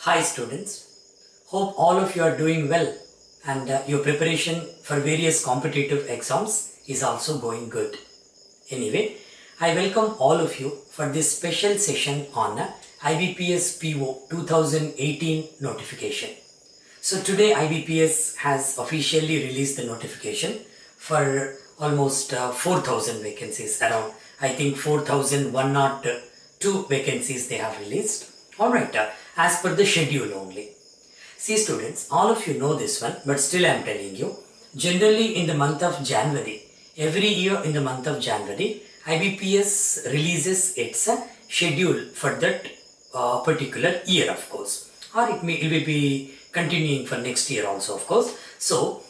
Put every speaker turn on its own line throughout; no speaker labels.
Hi students, hope all of you are doing well and your preparation for various competitive exams is also going good. Anyway, I welcome all of you for this special session on IBPS PO 2018 notification. So today IBPS has officially released the notification for almost 4,000 vacancies, around I think 4,102 vacancies they have released. Alright, as per the schedule only. See students, all of you know this one, but still I am telling you. Generally in the month of January, every year in the month of January, IBPS releases its schedule for that particular year, of course. Or it will be continuing for next year also, of course. So,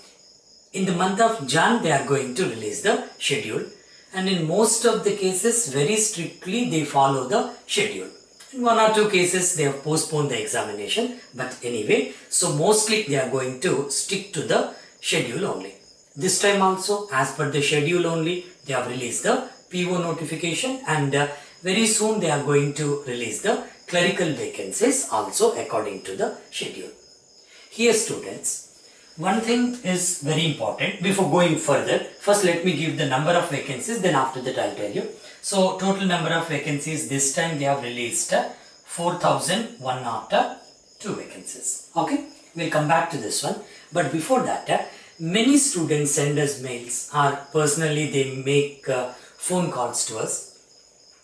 in the month of Jan, they are going to release the schedule. And in most of the cases, very strictly they follow the schedule. In one or two cases, they have postponed the examination. But anyway, so mostly they are going to stick to the schedule only. This time also, as per the schedule only, they have released the PO notification, and very soon they are going to release the clerical vacancies also according to the schedule. Here students, one thing is very important before going further. First let me give the number of vacancies, then after that I'll tell you. So total number of vacancies this time they have released 4,102 vacancies. Okay, we'll come back to this one. But before that, many students send us mails or personally they make phone calls to us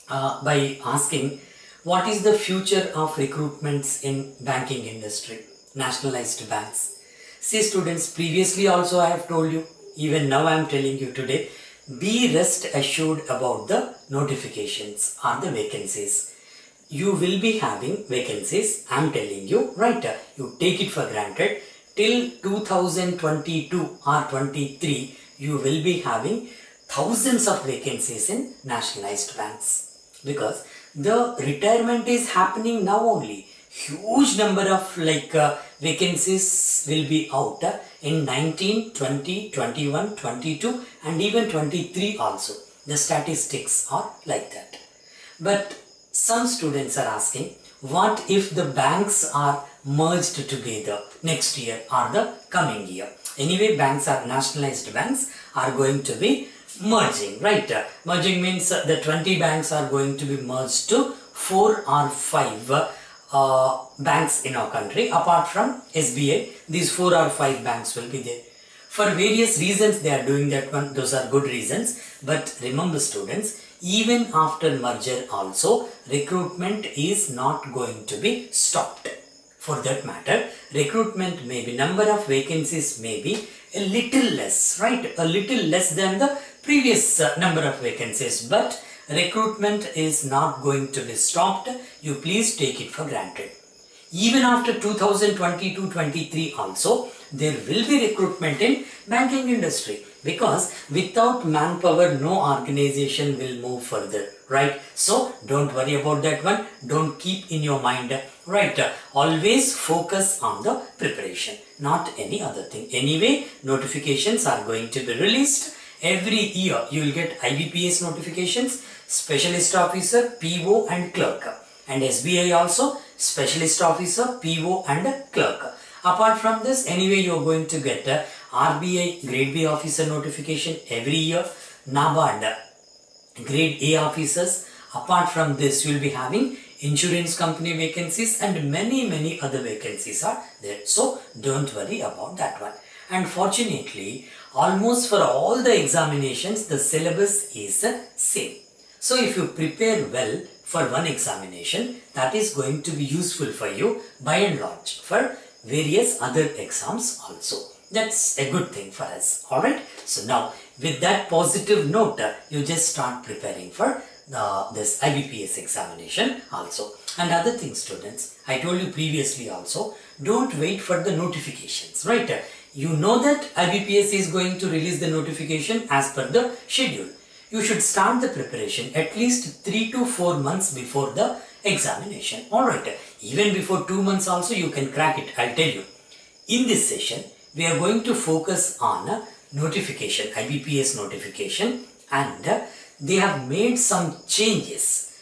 by asking what is the future of recruitments in banking industry, nationalized banks. See students, previously also I have told you, even now I am telling you today, be rest assured about the notifications or the vacancies. You will be having vacancies, I am telling you, right? You take it for granted. Till 2022 or 23, you will be having thousands of vacancies in nationalized banks. Because the retirement is happening now only. Huge number of vacancies will be out in 19, 20, 21, 22 and even 23 also. The statistics are like that. But some students are asking, what if the banks are merged together next year or the coming year? Anyway, banks are nationalized banks are going to be merging, right? Merging means the 20 banks are going to be merged to 4 or 5 banks in our country. Apart from SBI, these 4 or 5 banks will be there. For various reasons they are doing that one. Those are good reasons. But remember students, even after merger also, recruitment is not going to be stopped. For that matter, recruitment may be, number of vacancies may be a little less, right? A little less than the previous number of vacancies. But recruitment is not going to be stopped. You please take it for granted. Even after 2022-23 also, there will be recruitment in banking industry. Because without manpower, no organization will move further, right? So, don't worry about that one. Don't keep in your mind, right? Always focus on the preparation, not any other thing. Anyway, notifications are going to be released. Every year, you will get IBPS notifications, Specialist Officer, PO and Clerk. And SBI also, Specialist Officer, PO and Clerk. Apart from this, anyway, you are going to get RBI Grade B Officer notification every year, NABARD Grade A Officers. Apart from this, you will be having insurance company vacancies and many other vacancies are there. So, don't worry about that one. And fortunately, almost for all the examinations, the syllabus is the same. So, if you prepare well for one examination, that is going to be useful for you by and large for various other exams also. That's a good thing for us. Alright. So now with that positive note, you just start preparing for this IBPS examination also. And other things students, I told you previously also, don't wait for the notifications, right? You know that IBPS is going to release the notification as per the schedule. You should start the preparation at least 3 to 4 months before the examination. Alright, even before 2 months also you can crack it, I'll tell you. In this session, we are going to focus on notification, IBPS notification, and they have made some changes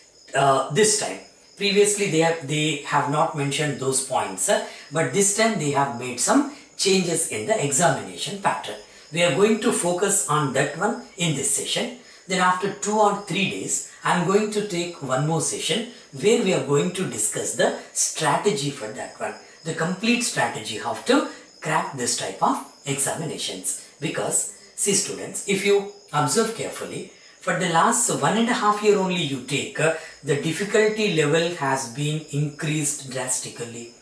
this time. Previously they have not mentioned those points, but this time they have made some changes in the examination pattern. We are going to focus on that one in this session. Then after 2 or 3 days, I am going to take one more session where we are going to discuss the strategy for that one. The complete strategy how to crack this type of examinations. Because see students, if you observe carefully, for the last 1.5 years only you take, the difficulty level has been increased drastically.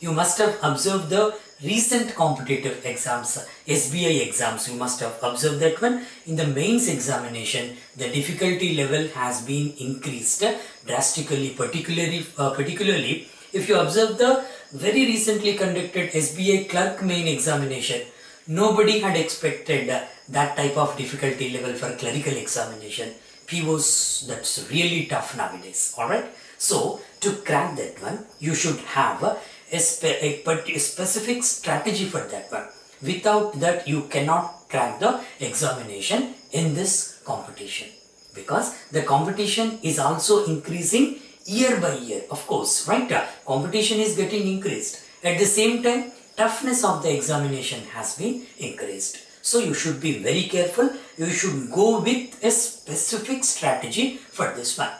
You must have observed the recent competitive exams, SBI exams, you must have observed that one. In the mains examination, the difficulty level has been increased drastically, particularly if you observe the very recently conducted SBI clerk main examination. Nobody had expected that type of difficulty level for clerical examination. POs, that's really tough nowadays. Alright. So, to crack that one, you should have a specific strategy for that one. Without that, you cannot crack the examination in this competition. Because the competition is also increasing year by year. Of course, right? Competition is getting increased. At the same time, toughness of the examination has been increased. So you should be very careful. You should go with a specific strategy for this one.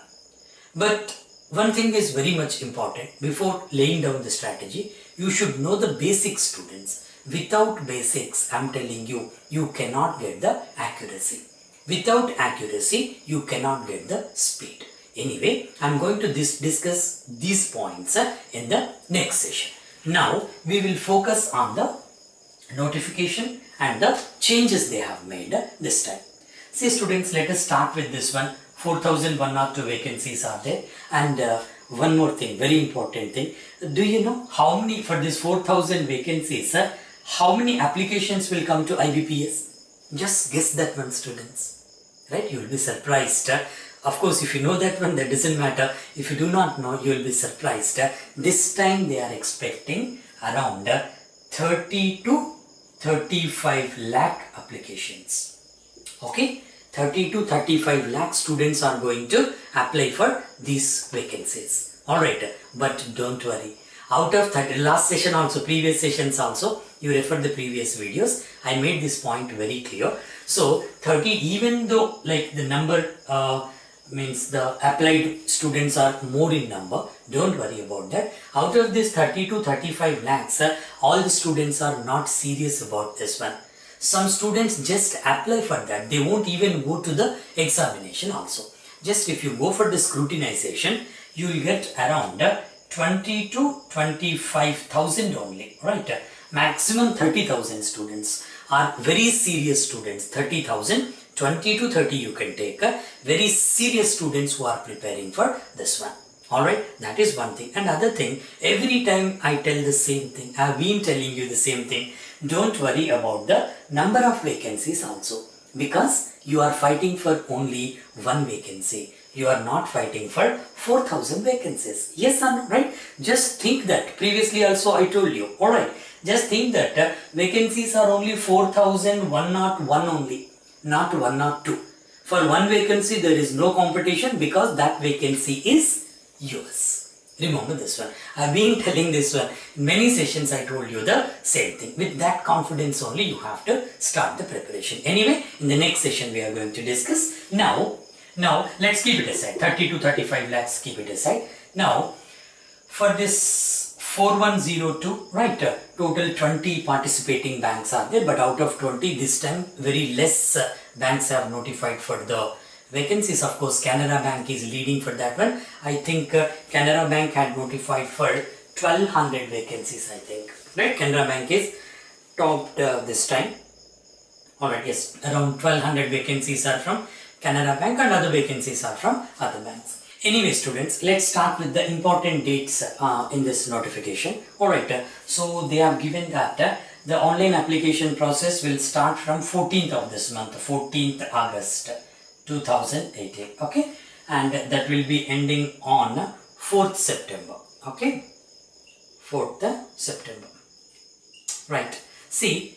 But one thing is very much important. Before laying down the strategy, you should know the basics, students. Without basics, I am telling you, you cannot get the accuracy. Without accuracy, you cannot get the speed. Anyway, I am going to discuss these points in the next session. Now, we will focus on the notification and the changes they have made this time. See students, let us start with this one. 4,102 vacancies are there. And one more thing, very important thing. Do you know how many, for this 4,000 vacancies, how many applications will come to IBPS? Just guess that one, students. Right? You will be surprised. Of course, if you know that one, that doesn't matter. If you do not know, you will be surprised. This time they are expecting around 30 to 35 lakh applications. Okay? 30 to 35 lakh students are going to apply for these vacancies. Alright, but don't worry. Out of 30, last session also, previous sessions also, you refer the previous videos. I made this point very clear. So, 30, even though like the number means the applied students are more in number, don't worry about that. Out of this 30 to 35 lakhs, all the students are not serious about this one. Some students just apply for that. They won't even go to the examination also. Just if you go for the scrutinization, you will get around 20 to 25,000 only. Right? Maximum 30,000 students are very serious students. 30,000. 20 to 30 you can take. Very serious students who are preparing for this one. Alright, that is one thing. Another thing, every time I tell the same thing. I have been telling you the same thing. Don't worry about the number of vacancies also. Because you are fighting for only one vacancy. You are not fighting for 4,000 vacancies. Yes or no, right? Just think that. Previously also I told you. Alright, just think that vacancies are only 4,101 only. Not 102. For one vacancy there is no competition because that vacancy is yours. Remember this one. I have been telling this one. In many sessions I told you the same thing. With that confidence only you have to start the preparation. Anyway, in the next session we are going to discuss. Now let's keep it aside. 30 to 35 lakhs, keep it aside. Now, for this 4102, right, total 20 participating banks are there, but out of 20 this time very less banks have notified for the vacancies. Of course, Canara Bank is leading for that one. I think Canara Bank had notified for 1200 vacancies, I think. Right, Canara Bank is topped this time. Alright, yes, around 1200 vacancies are from Canara Bank and other vacancies are from other banks. Anyway students, let's start with the important dates in this notification. Alright, so they have given that the online application process will start from 14th of this month, 14th August 2018, okay, and that will be ending on 4th September, okay, 4th September, right. See,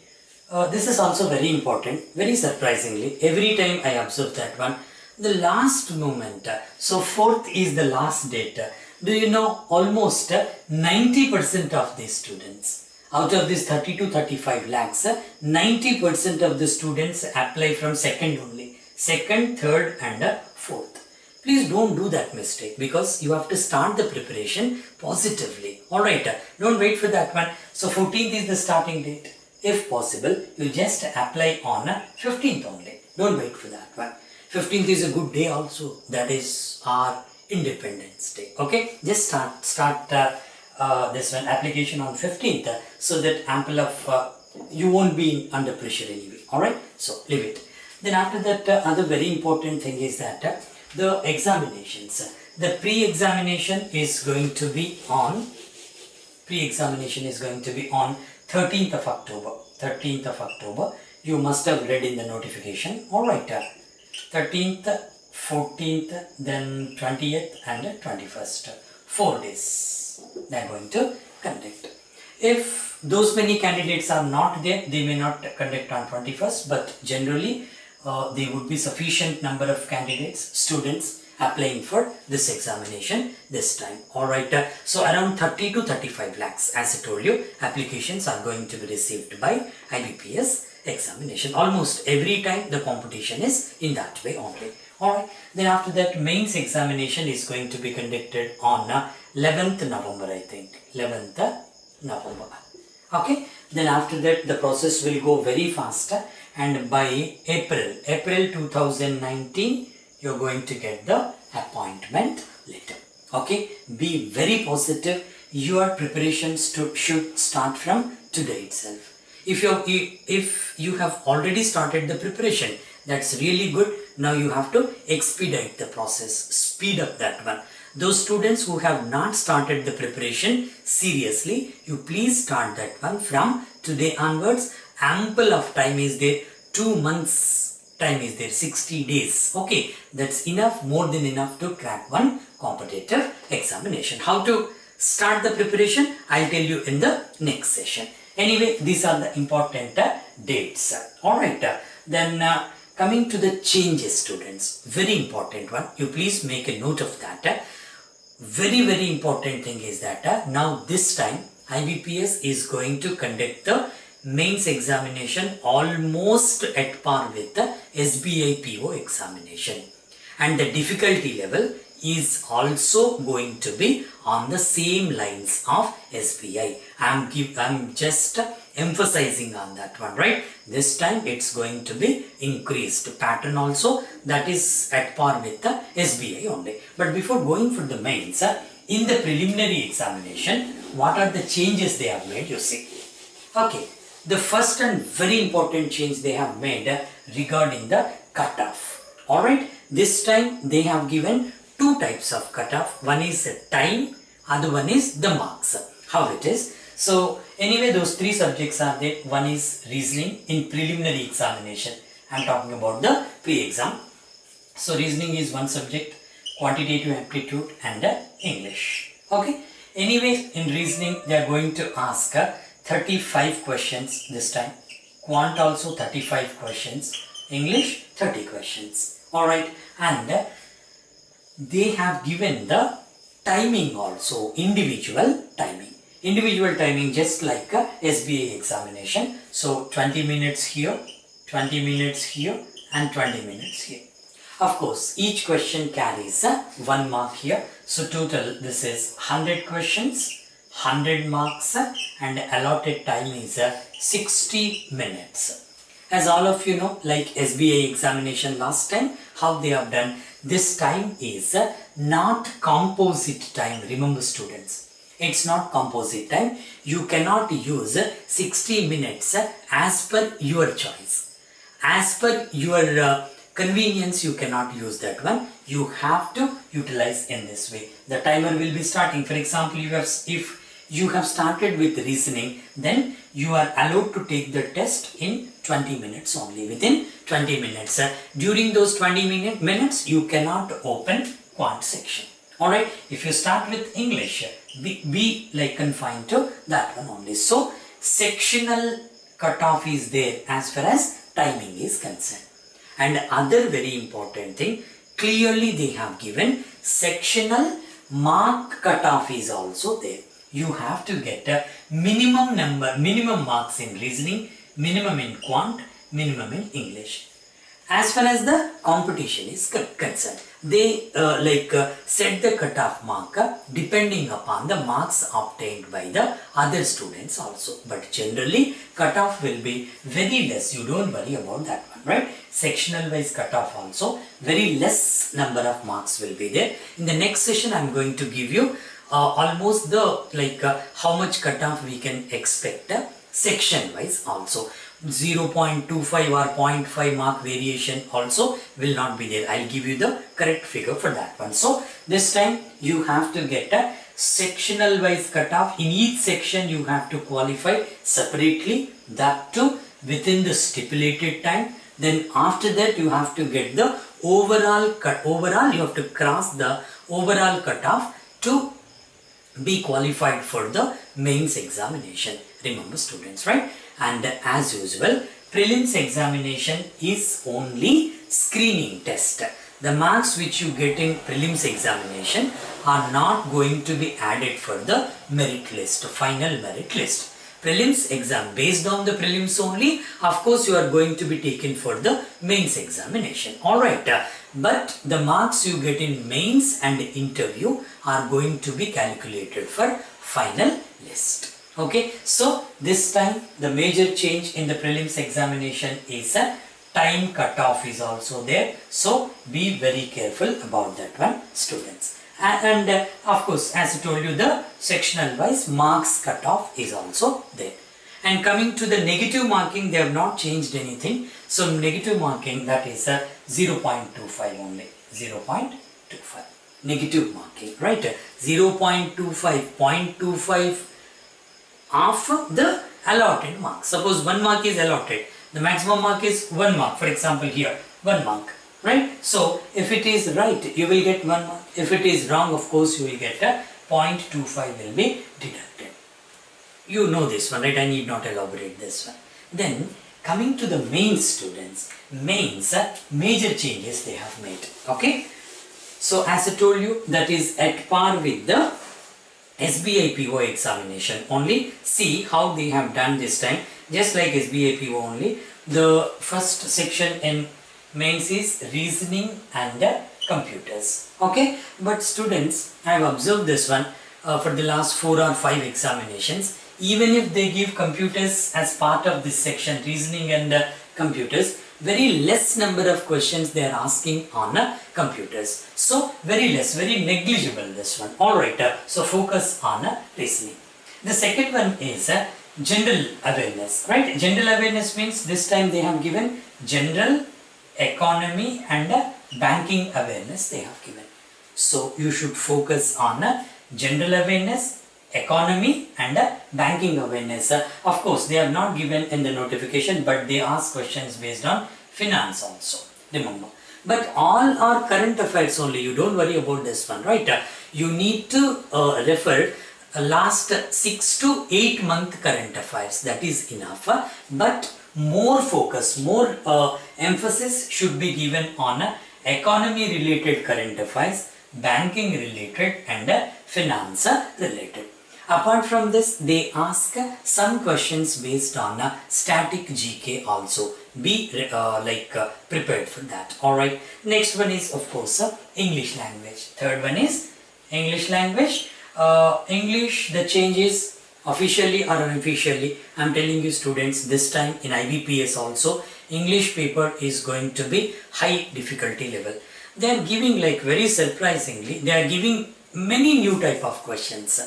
this is also very important, very surprisingly, every time I observe that one, the last moment, so 4th is the last date, Do you know almost 90% of these students, out of this 30 to 35 lakhs, 90% of the students apply from second only. Second, third and fourth. Please don't do that mistake because you have to start the preparation positively. Alright, don't wait for that one. So 14th is the starting date. If possible, you just apply on 15th only. Don't wait for that one. 15th is a good day also. That is our Independence Day. Okay, just start this one application on 15th so that ample of you won't be under pressure anyway. Alright, so leave it. Then after that, other very important thing is that the examinations. The pre-examination is going to be on 13th of October. 13th of October. You must have read in the notification. Alright, 13th, 14th, then 20th and 21st. 4 days they are going to conduct. If those many candidates are not there, they may not conduct on 21st, but generally there would be sufficient number of candidates, students applying for this examination this time. Alright, so around 30 to 35 lakhs, as I told you, applications are going to be received by IBPS examination. Almost every time the competition is in that way only. Alright, then after that mains examination is going to be conducted on 11th November, I think. 11th November. Okay, then after that the process will go very fast and by April 2019 you're going to get the appointment letter. Okay, be very positive. Your preparations should start from today itself. If you have already started the preparation, that's really good. Now you have to expedite the process, speed up that one. Those students who have not started the preparation seriously, you please start that one from today onwards. Ample of time is there. 2 months time is there, 60 days. Okay, that's enough, more than enough to crack one competitive examination. How to start the preparation, I'll tell you in the next session. Anyway, these are the important dates. Alright, then coming to the changes, students, very important one. You please make a note of that. Very important thing is that now this time IBPS is going to conduct the mains examination almost at par with the SBI PO examination, and the difficulty level is also going to be on the same lines of SBI. I'm just emphasizing on that one, right? This time it's going to be increased pattern also, that is at par with the SBI only. But before going for the mains, in the preliminary examination, what are the changes they have made, you see? Okay, the first and very important change they have made regarding the cutoff. Alright, this time they have given 2 types of cutoff. One is time, other one is the marks. How it is? So anyway, those 3 subjects are there. One is reasoning in preliminary examination. I am talking about the pre-exam. So reasoning is one subject, quantitative aptitude and English. Okay. Anyway, in reasoning they are going to ask 35 questions this time. Quant also 35 questions. English 30 questions. Alright. And they have given the timing also, individual timing. Individual timing just like a SBI examination. So 20 minutes here, 20 minutes here and 20 minutes here. Of course, each question carries 1 mark here. So total this is 100 questions, 100 marks and allotted time is 60 minutes. As all of you know, like SBI examination last time, how they have done, this time is not composite time. Remember students, it's not composite time. You cannot use 60 minutes as per your choice. As per your convenience, you cannot use that one. You have to utilize in this way. The timer will be starting. For example, if you have started with reasoning, then you are allowed to take the test in 20 minutes only, within 20 minutes. During those 20 minutes, you cannot open quant section. Alright, if you start with English, be like confined to that one only. So, sectional cutoff is there as far as timing is concerned. And other very important thing, clearly they have given sectional mark cutoff is also there. You have to get a minimum marks in reasoning, minimum in quant, minimum in English. As far as the competition is concerned, they set the cutoff mark depending upon the marks obtained by the other students also. But generally, cutoff will be very less. You don't worry about that one, right? Sectional wise cutoff also, very less number of marks will be there. In the next session, I am going to give you almost the how much cutoff we can expect section wise also. 0.25 or 0.5 mark variation also will not be there. I'll give you the correct figure for that one. So this time you have to get a sectional wise cutoff. In each section you have to qualify separately, that too within the stipulated time. Then after that you have to get the overall you have to cross the overall cutoff to be qualified for the mains examination. Remember students, right? And as usual, prelims examination is only screening test. The marks which you get in prelims examination are not going to be added for the merit list, final merit list. Prelims exam, based on the prelims only, of course you are going to be taken for the mains examination. Alright, but the marks you get in mains and interview are going to be calculated for final list. Okay, so this time the major change in the prelims examination is a time cutoff is also there. So be very careful about that one, students. And of course, as I told you, the sectional wise marks cutoff is also there. And coming to the negative marking, they have not changed anything. So negative marking, that is a 0.25 only, 0.25 negative marking, right? 0.25, 0.25 of the allotted mark. Suppose 1 mark is allotted, the maximum mark is 1 mark, for example here 1 mark, right? So if it is right, you will get 1 mark. If it is wrong, of course you will get a 0.25 will be deducted. You know this one, right? I need not elaborate this one. Then coming to the mains, students, mains major changes they have made. Okay, so as I told you, that is at par with the SBI PO examination only. See how they have done this time, just like SBI PO only. The first section in mains is reasoning and computers. Okay, but students, I have observed this one for the last 4 or 5 examinations. Even if they give computers as part of this section, reasoning and computers, very less number of questions they are asking on computers. So very less, very negligible this one. Alright, so focus on reasoning. The second one is general awareness, right? General awareness means this time they have given general, economy and banking awareness they have given. So you should focus on general awareness, economy and banking awareness. Of course, they have not given in the notification, but they ask questions based on finance also, remember. But all are current affairs only. You don't worry about this one, right? You need to refer last 6 to 8 month current affairs. That is enough. But more focus, more emphasis should be given on economy related current affairs, banking related and finance related. Apart from this, they ask some questions based on static GK also. Be prepared for that. Alright. Next one is of course English language. Third one is English language. English, the changes officially or unofficially, I am telling you students, this time in IBPS also, English paper is going to be high difficulty level. They are giving, like, very surprisingly, they are giving many new type of questions.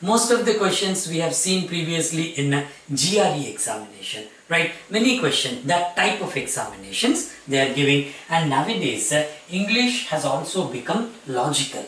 Most of the questions we have seen previously in GRE examination, right? Many questions, that type of examinations they are giving. And nowadays, English has also become logical.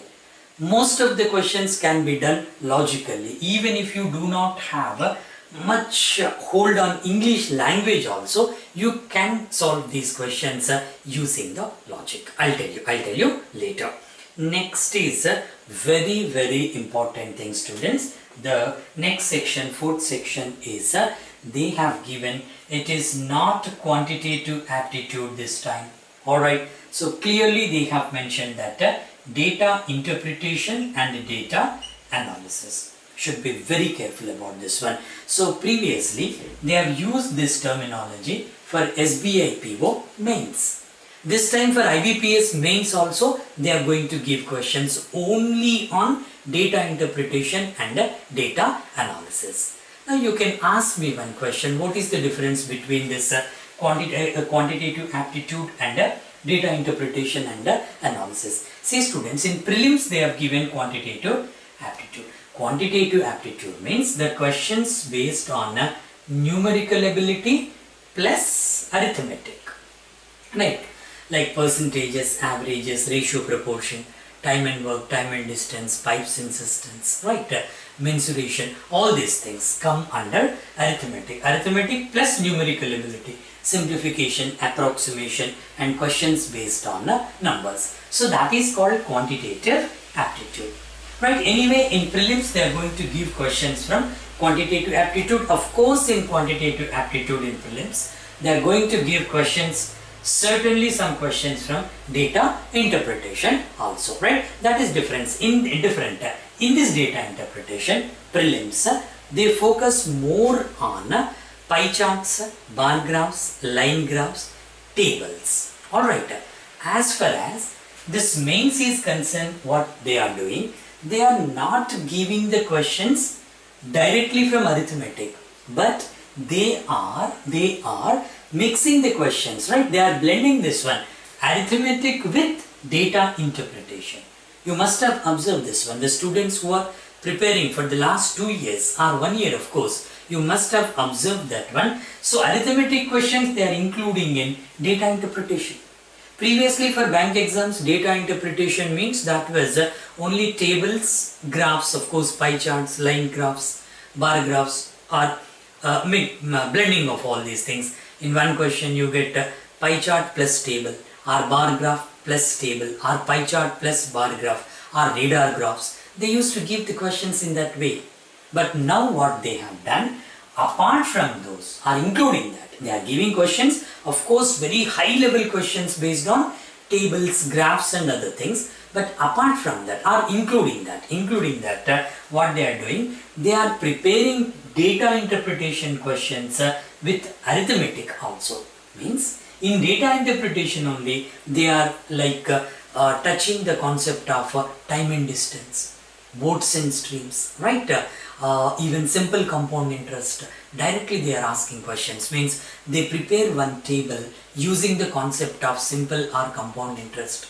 Most of the questions can be done logically. Even if you do not have much hold on English language also, you can solve these questions using the logic. I'll tell you later. Next is very, very important thing, students. The next section, fourth section is they have given, it is not quantitative aptitude this time. Alright, so clearly they have mentioned that data interpretation and data analysis. Should be very careful about this one. So previously they have used this terminology for SBI PO mains. This time for IBPS mains also they are going to give questions only on data interpretation and data analysis. Now you can ask me one question, what is the difference between this quantitative aptitude and data interpretation and analysis? See students, in prelims they have given quantitative aptitude. Quantitative aptitude means the questions based on numerical ability plus arithmetic, right? Like percentages, averages, ratio, proportion, time and work, time and distance, pipes insistence, right? Mensuration, all these things come under arithmetic. Arithmetic plus numerical ability, simplification, approximation, and questions based on numbers. So that is called quantitative aptitude, right? Anyway, in prelims they are going to give questions from quantitative aptitude. Of course, in quantitative aptitude in prelims they are going to give questions, certainly some questions from data interpretation also, right? That is difference in this data interpretation prelims they focus more on pie charts, bar graphs, line graphs, tables. Alright, as far as this mains is concerned, what they are doing, they are not giving the questions directly from arithmetic, but they are mixing the questions, right? They are blending this one, arithmetic with data interpretation. You must have observed this one. The students who are preparing for the last 2 years or 1 year, of course, you must have observed that one. So arithmetic questions they are including in data interpretation. Previously for bank exams, data interpretation means that was only tables, graphs, of course, pie charts, line graphs, bar graphs, or blending of all these things. In one question you get pie chart plus table, or bar graph plus table, or pie chart plus bar graph, or radar graphs. They used to give the questions in that way. But now what they have done, apart from those, are including that. They are giving questions, of course very high level questions based on tables, graphs and other things. But apart from that, or including that, what they are doing, they are preparing data interpretation questions with arithmetic also. Means in data interpretation only, they are like touching the concept of time and distance, boats and streams, right? Even simple compound interest. Directly they are asking questions. Means they prepare one table using the concept of simple or compound interest.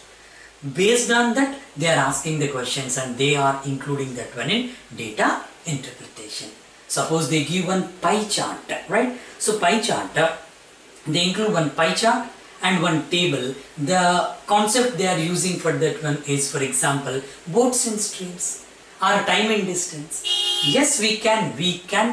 Based on that, they are asking the questions and they are including that one in data interpretation. Suppose they give one pie chart, right? So pie chart, they include one pie chart and one table. The concept they are using for that one is, for example, boats and streams or time and distance. Yes, we can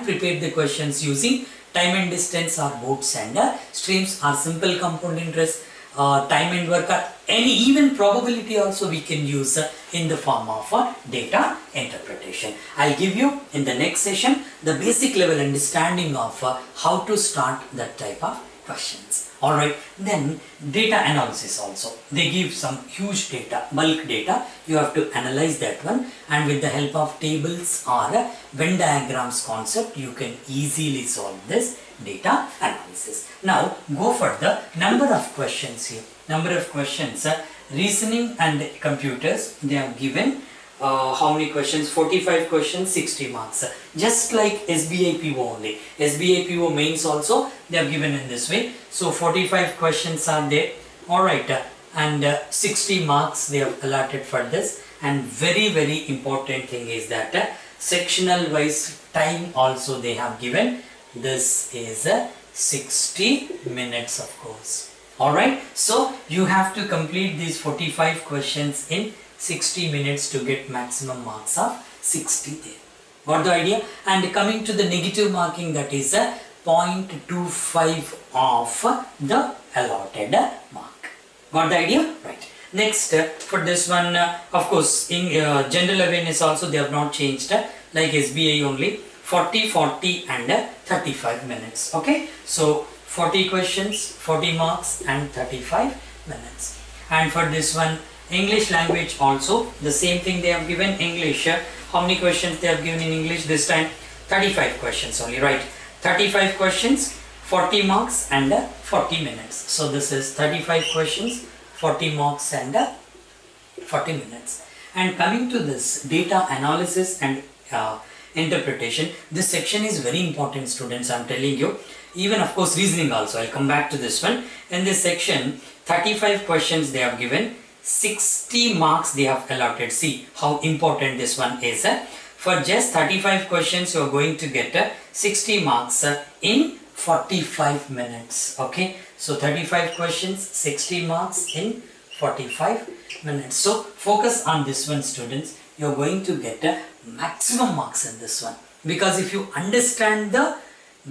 prepare the questions using time and distance or boats and streams or simple compound interest, time and work, or any even probability also we can use in the form of data interpretation. I'll give you in the next session the basic level understanding of how to start that type of questions. Alright, then data analysis also. They give some huge data, bulk data. You have to analyze that one, and with the help of tables or Venn diagrams concept, you can easily solve this data analysis. Now, go for the number of questions here. Number of questions, reasoning and computers, they have given how many questions? 45 questions, 60 marks. Just like SBI PO only. SBI PO mains also they have given in this way. So 45 questions are there. Alright, and 60 marks they have allotted for this. And very important thing is that sectional wise time also they have given. This is 60 minutes of course. Alright, so you have to complete these 45 questions in 60 minutes to get maximum marks of 60 there. Got the idea? And coming to the negative marking, that is 0.25 of the allotted mark. Got the idea? Right. Next, for this one, of course, in general awareness also they have not changed, like SBI only, 40, 40 and 35 minutes. Okay. So, 40 questions, 40 marks and 35 minutes. And for this one, English language also the same thing they have given. English, how many questions they have given in English this time? 35 questions only, right? 35 questions, 40 marks and 40 minutes. So this is 35 questions, 40 marks and 40 minutes. And coming to this data analysis and interpretation, this section is very important, students, I am telling you. Even of course reasoning also, I will come back to this one. In this section, 35 questions they have given, 60 marks they have allotted. See how important this one is. For just 35 questions you are going to get 60 marks in 45 minutes. Okay, so 35 questions, 60 marks in 45 minutes. So focus on this one, students. You are going to get maximum marks in this one, because if you understand the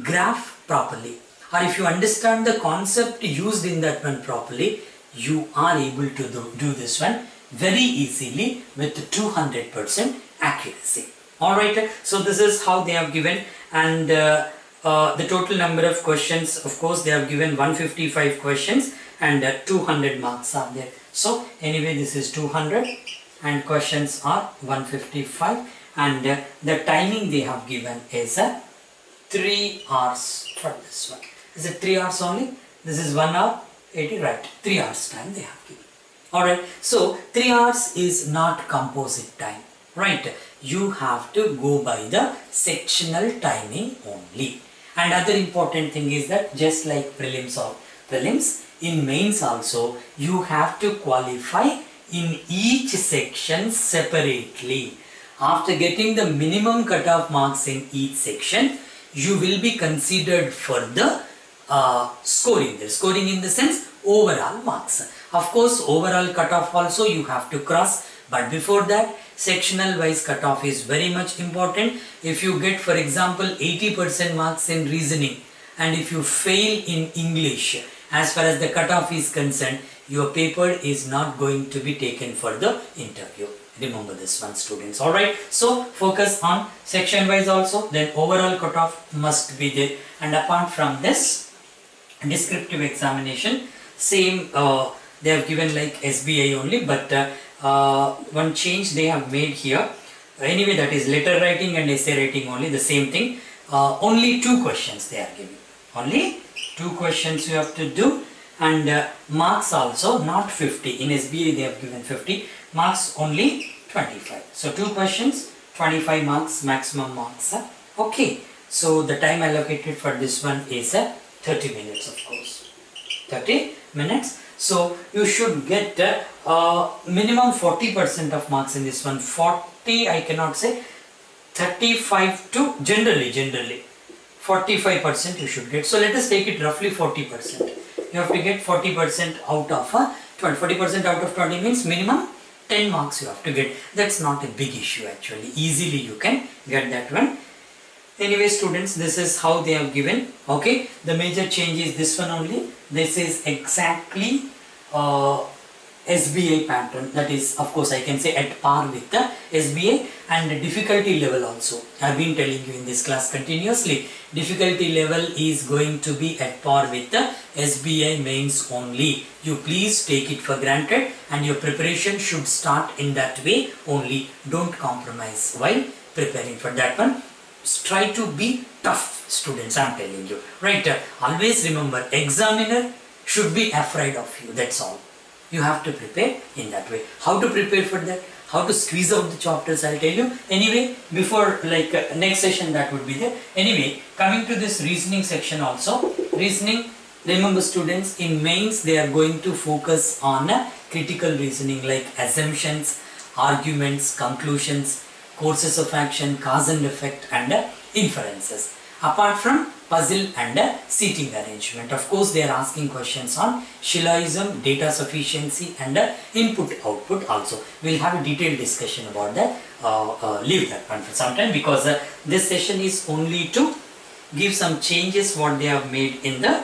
graph properly, or if you understand the concept used in that one properly, you are able to do this one very easily with 200% accuracy. Alright, so this is how they have given. And the total number of questions, of course they have given 155 questions and 200 marks are there. So anyway, this is 200 and questions are 155, and the timing they have given is 3 hours for this one. Is it 3 hours only? This is 1 hour 80, right? 3 hours time they have given. Alright, so 3 hours is not composite time, right? You have to go by the sectional timing only. And other important thing is that just like prelims or prelims, in mains also you have to qualify in each section separately. After getting the minimum cutoff marks in each section, you will be considered for the scoring. The scoring in the sense overall marks. Of course, overall cutoff also you have to cross, but before that, sectional wise cutoff is very much important. If you get, for example, 80% marks in reasoning, and if you fail in English, as far as the cutoff is concerned, your paper is not going to be taken for the interview. Remember this one, students. Alright, so focus on section wise also, then overall cutoff must be there. And apart from this, descriptive examination, same they have given like SBI only, but one change they have made here. Anyway, that is letter writing and essay writing only, the same thing. Only 2 questions they are giving. Only 2 questions you have to do, and marks also not 50. In SBI they have given 50, marks only 25. So 2 questions, 25 marks, maximum marks. Okay, so the time allocated for this one is 30 minutes, of course. 30 minutes. So you should get minimum 40% of marks in this one. 40 I cannot say, 35 to generally 45% you should get. So let us take it roughly 40%. You have to get 40% out of 20. 40% out of 20 means minimum 10 marks you have to get. That's not a big issue actually. Easily you can get that one. Anyway, students, this is how they have given. Okay, the major change is this one only. This is exactly SBI pattern. That is, of course, I can say at par with the SBI, and the difficulty level also. I have been telling you in this class continuously. Difficulty level is going to be at par with the SBI mains only. You please take it for granted, and your preparation should start in that way only. Don't compromise while preparing for that one. Try to be tough, students, I am telling you. Right, always remember, examiner should be afraid of you, that's all. You have to prepare in that way. How to prepare for that? How to squeeze out the chapters, I'll tell you. Anyway, before next session that would be there. Anyway, coming to this reasoning section also. Reasoning, remember students, in mains they are going to focus on critical reasoning like assumptions, arguments, conclusions, courses of action, cause and effect, and inferences. Apart from puzzle and seating arrangement. Of course, they are asking questions on Shilloism, data sufficiency, and input-output also. We will have a detailed discussion about that. Leave that one for some time, because this session is only to give some changes what they have made in the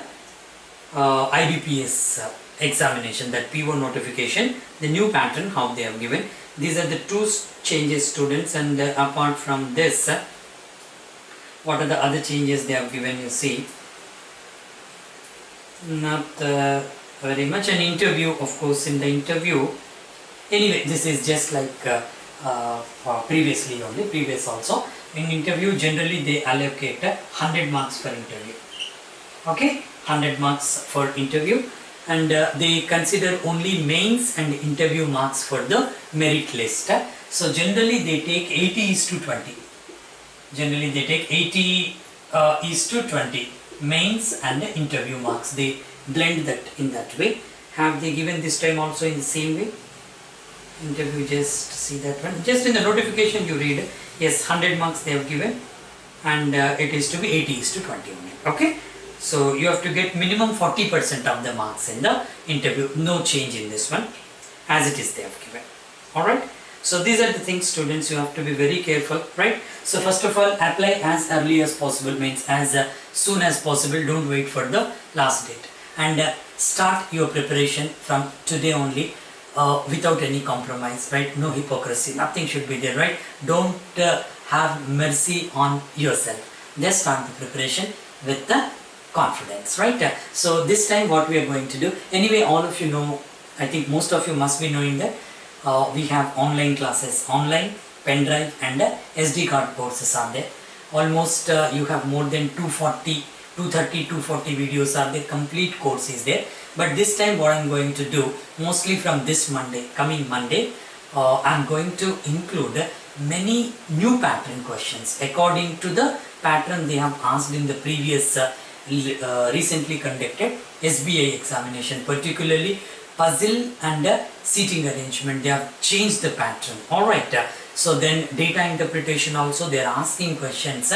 IBPS examination, that PO notification, the new pattern how they have given. These are the 2 changes, students, and apart from this, what are the other changes they have given? You see, not very much. An interview, of course, in the interview Anyway, this is just like previously only, previous also. In interview, generally they allocate 100 marks per interview. Okay, 100 marks for interview, and they consider only mains and interview marks for the merit list. So generally they take 80:20. Generally they take 80:20 mains and interview marks. They blend that in that way. Have they given this time also in the same way? Interview, just see that one. Just in the notification you read, yes, 100 marks they have given, and it is to be 80:20 only. Okay. So you have to get minimum 40% of the marks in the interview. No change in this one, as it is they have given. Alright. So these are the things, students, you have to be very careful, right? So first of all, apply as early as possible, means as soon as possible. Don't wait for the last date, and start your preparation from today only, without any compromise, right? No hypocrisy, nothing should be there, right? Don't have mercy on yourself. Just start the preparation with the confidence, right? So this time what we are going to do, anyway, all of you know, I think most of you must be knowing that we have online classes, online, pen drive and SD card courses are there. Almost you have more than 240 videos are there, complete course is there. But this time what I am going to do, mostly from this Monday, coming Monday, I am going to include many new pattern questions according to the pattern they have asked in the previous recently conducted SBI examination, particularly puzzle and seating arrangement. They have changed the pattern. Alright, so then data interpretation also they are asking questions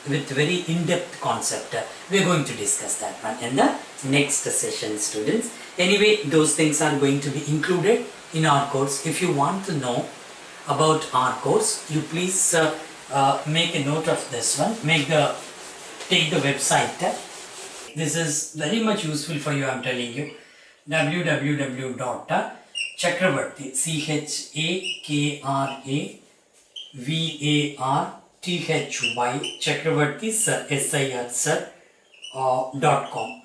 with very in-depth concept. We are going to discuss that one in the next session, students. Anyway, those things are going to be included in our course. If you want to know about our course, you please make a note of this one. Take the website. This is very much useful for you, I am telling you. www.chakravarthy, CHAKRAVARTHY, Chakravarthy sir, sir.com.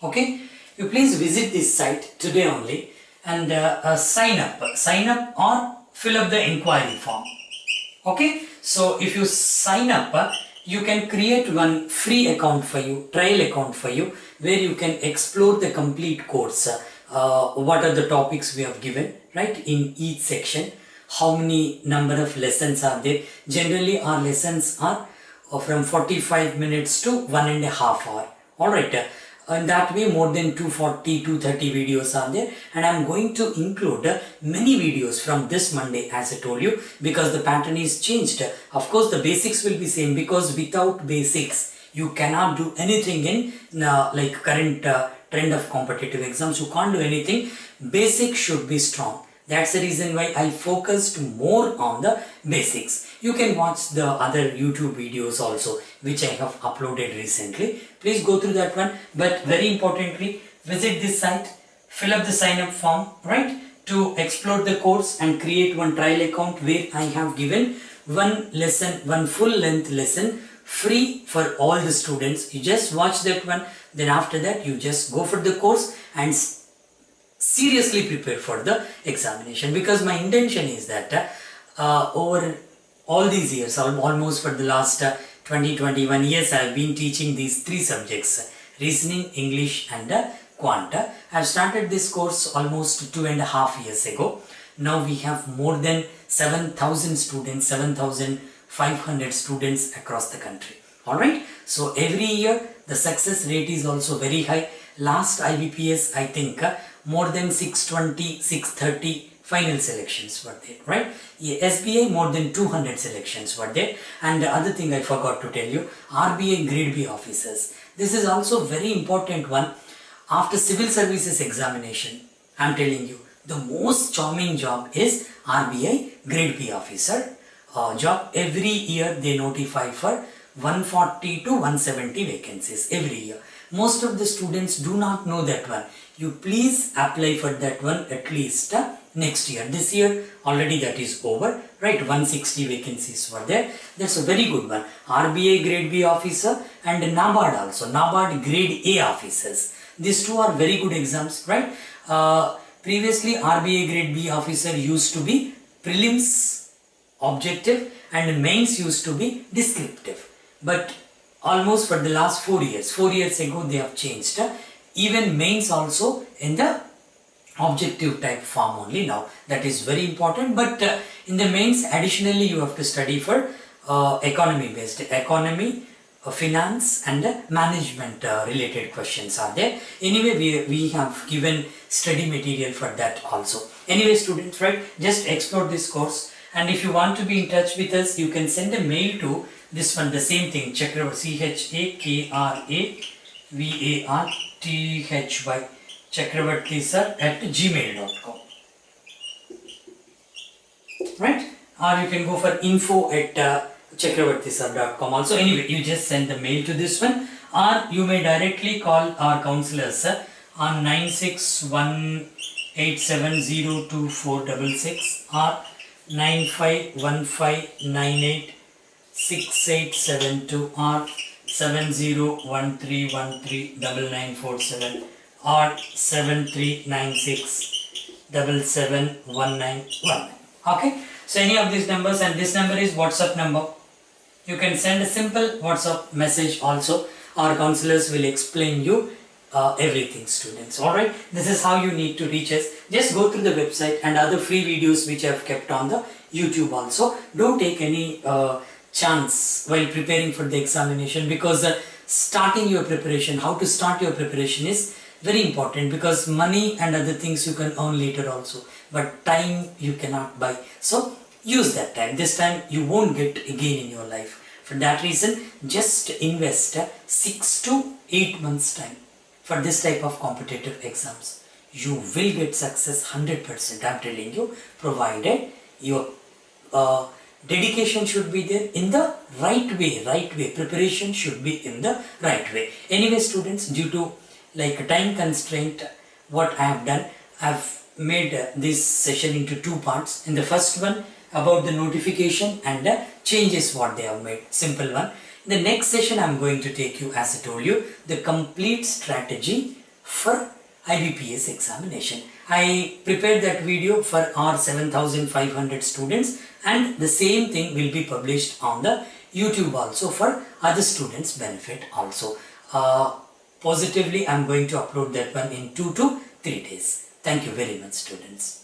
Okay, you please visit this site today only and sign up or fill up the inquiry form. Okay, so if you sign up, you can create one free account for you, trial account for you, where you can explore the complete course. What are the topics we have given, right, in each section, how many number of lessons are there. Generally our lessons are from 45 minutes to 1.5 hours. Alright, in that way more than 230 videos are there, and I am going to include many videos from this Monday, as I told you, because the pattern is changed. Of course the basics will be same, because without basics you cannot do anything in like current trend of competitive exams. You can't do anything. Basics should be strong. That's the reason why I focused more on the basics. You can watch the other YouTube videos also, which I have uploaded recently. Please go through that one. But very importantly, visit this site, fill up the sign up form, right, to explore the course and create one trial account where I have given one lesson, one full length lesson free for all the students. You just watch that one. Then after that, you just go for the course and seriously prepare for the examination, because my intention is that over all these years, almost for the last 20-21 years, I have been teaching these three subjects: reasoning, English and Quanta. I have started this course almost 2.5 years ago. Now we have more than 7,000 students, 7,500 students across the country. Alright, so every year the success rate is also very high. Last IBPS, I think more than 620, 630 final selections were there, right? SBI more than 200 selections were there. And the other thing I forgot to tell you, RBI Grade B officers. This is also very important one. After civil services examination, I am telling you, the most charming job is RBI Grade B officer job. Every year they notify for 140 to 170 vacancies every year. Most of the students do not know that one. You please apply for that one at least next year. This year already that is over, right? 160 vacancies were there. That's a very good one. RBI Grade B officer and NABARD also. NABARD Grade A officers. These two are very good exams, right? Previously, RBA grade B officer used to be prelims objective and mains used to be descriptive. But almost for the last 4 years ago they have changed. Even mains also in the objective type form only now. That is very important. But in the mains, additionally you have to study for economy, finance and management related questions are there. Anyway, we have given study material for that also. Anyway students, right, just explore this course, and if you want to be in touch with us, you can send a mail to this one, the same thing, CHAKRAVARTHY, chakravarthysir @gmail.com, right? Or you can go for info@chakravarthysir.com also. Anyway, you just send the mail to this one, or you may directly call our counselors on 9618702466 or 9515986872 or 7013139947 or 7396771919. Okay, so any of these numbers, and this number is WhatsApp number. You can send a simple WhatsApp message also. Our counselors will explain you everything, students. Alright, this is how you need to reach us. Just go through the website and other free videos which I have kept on the YouTube also. Don't take any chance while preparing for the examination, because starting your preparation, how to start your preparation is very important, because money and other things you can earn later also, but time you cannot buy. So use that time. This time you won't get again in your life. For that reason, just invest 6 to 8 months time for this type of competitive exams. You will get success 100%, I am telling you, provided your dedication should be there in the right way. Preparation should be in the right way. Anyway students, due to like time constraint, what I have done, I have made this session into 2 parts. In the first one, about the notification and the changes what they have made, simple one. In the next session, I am going to take you, as I told you, the complete strategy for IBPS examination. I prepared that video for our 7,500 students, and the same thing will be published on the YouTube also for other students' benefit also. Positively, I am going to upload that one in 2 to 3 days. Thank you very much, students.